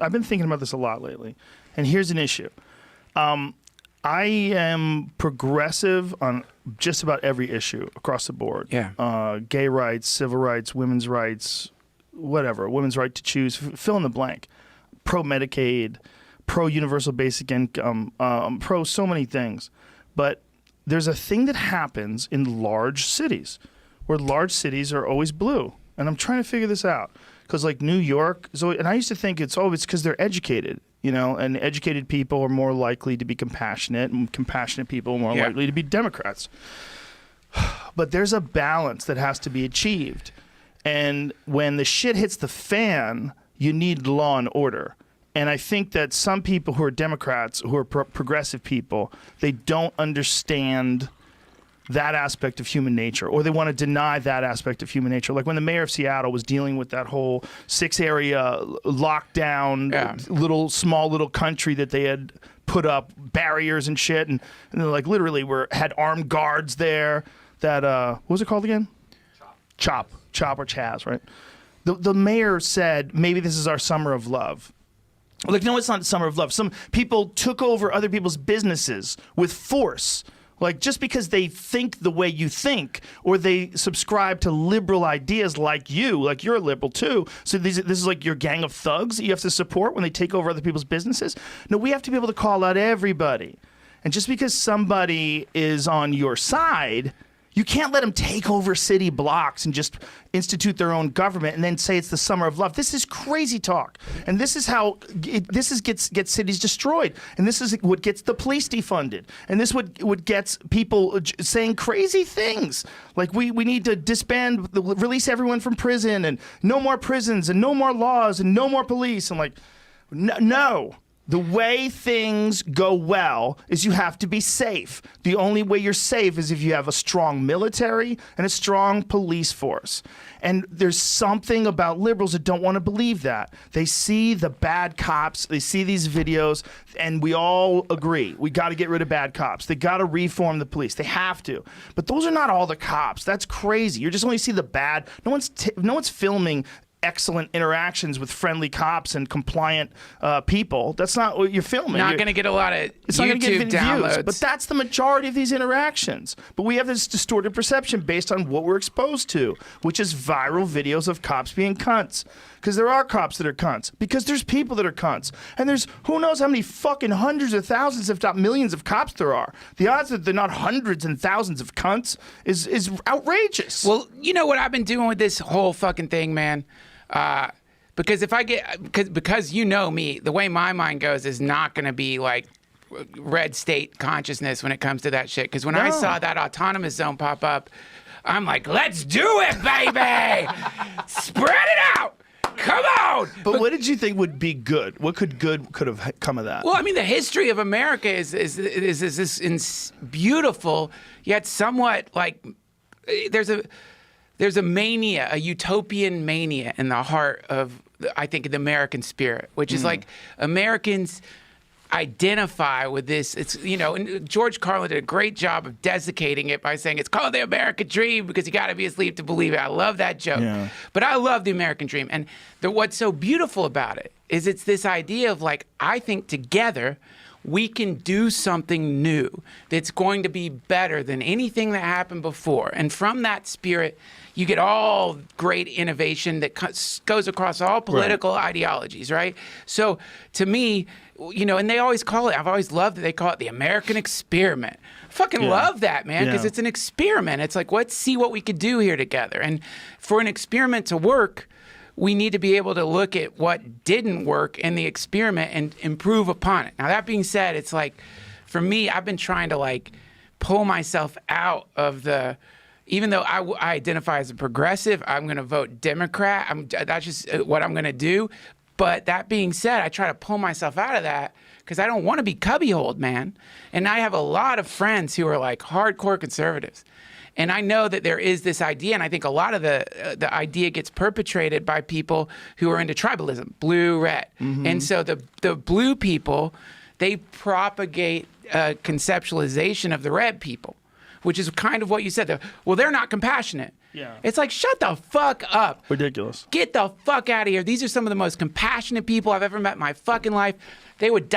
I've been thinking about this a lot lately, and here's an issue. I am progressive on just about every issue across the board. Yeah. Gay rights, civil rights, women's rights, whatever, women's right to choose, fill in the blank. Pro-Medicaid, pro-universal basic income, pro so many things. But there's a thing that happens in large cities where large cities are always blue. And I'm trying to figure this out. Because like New York, and I used to think it's because they're educated, you know, and educated people are more likely to be compassionate, and compassionate people are more likely to be Democrats. But there's a balance that has to be achieved. And when the shit hits the fan, you need law and order. And I think that some people who are Democrats, who are progressive people, they don't understand that aspect of human nature, or they want to deny that aspect of human nature. Like when the mayor of Seattle was dealing with that whole 6-area lockdown, small little country that they had put up barriers and shit, and they like literally had armed guards there. That what was it called again? Chop or Chaz, right? The mayor said maybe this is our summer of love. Like, no, it's not the summer of love. Some people took over other people's businesses with force. Like, just because they think the way you think, or they subscribe to liberal ideas like you're a liberal too. So this is like your gang of thugs that you have to support when they take over other people's businesses. No, we have to be able to call out everybody. And just because somebody is on your side, you can't let them take over city blocks and just institute their own government and then say it's the summer of love. This is crazy talk. And this is how gets cities destroyed. And this is what gets the police defunded. And this what gets people saying crazy things. Like we need to disband, release everyone from prison, and no more prisons, and no more laws, and no more police. And like, no. The way things go well is you have to be safe. The only way you're safe is if you have a strong military and a strong police force. And there's something about liberals that don't want to believe that. They see the bad cops, they see these videos, and we all agree, we got to get rid of bad cops. They got to reform the police. They have to. But those are not all the cops. That's crazy. You just only see the bad. No one's filming excellent interactions with friendly cops and compliant people. That's not what you're filming. Not going to get a lot of YouTube downloads. Views, but that's the majority of these interactions. But we have this distorted perception based on what we're exposed to, which is viral videos of cops being cunts. Because there are cops that are cunts. Because there's people that are cunts. And there's who knows how many fucking hundreds of thousands, if not millions of cops there are. The odds that they're not hundreds and thousands of cunts is outrageous. Well, you know what I've been doing with this whole fucking thing, man? Because because you know me, the way my mind goes is not going to be like red state consciousness when it comes to that shit. Because when I saw that autonomous zone pop up, I'm like, let's do it, baby! Spread it out! Come on! But what did you think would be good? What could have come of that? Well, I mean, the history of America is this beautiful yet somewhat like there's a mania, a utopian mania in the heart of, I think, the American spirit, which is like Americans identify with this. It's, you know, and George Carlin did a great job of desiccating it by saying it's called the American dream because you got to be asleep to believe it. I love that joke. Yeah. But I love the American dream. And what's so beautiful about it is it's this idea of like, I think together we can do something new that's going to be better than anything that happened before. And from that spirit, you get all great innovation that goes across all political ideologies, right? So to me, you know, and they always call it, I've always loved that they call it the American experiment. I fucking love that, man, because it's an experiment. It's like, let's see what we could do here together. And for an experiment to work, we need to be able to look at what didn't work in the experiment and improve upon it. Now, that being said, it's like, for me, I've been trying to like pull myself out of the, even though I identify as a progressive, I'm going to vote Democrat. That's just what I'm going to do. But that being said, I try to pull myself out of that because I don't want to be cubbyholed, man. And I have a lot of friends who are like hardcore conservatives. And I know that there is this idea, and I think a lot of the idea gets perpetrated by people who are into tribalism, blue, red. Mm-hmm. And so the blue people, they propagate a conceptualization of the red people, which is kind of what you said. Well, they're not compassionate. Yeah. It's like, shut the fuck up. Ridiculous. Get the fuck out of here. These are some of the most compassionate people I've ever met in my fucking life. They would die.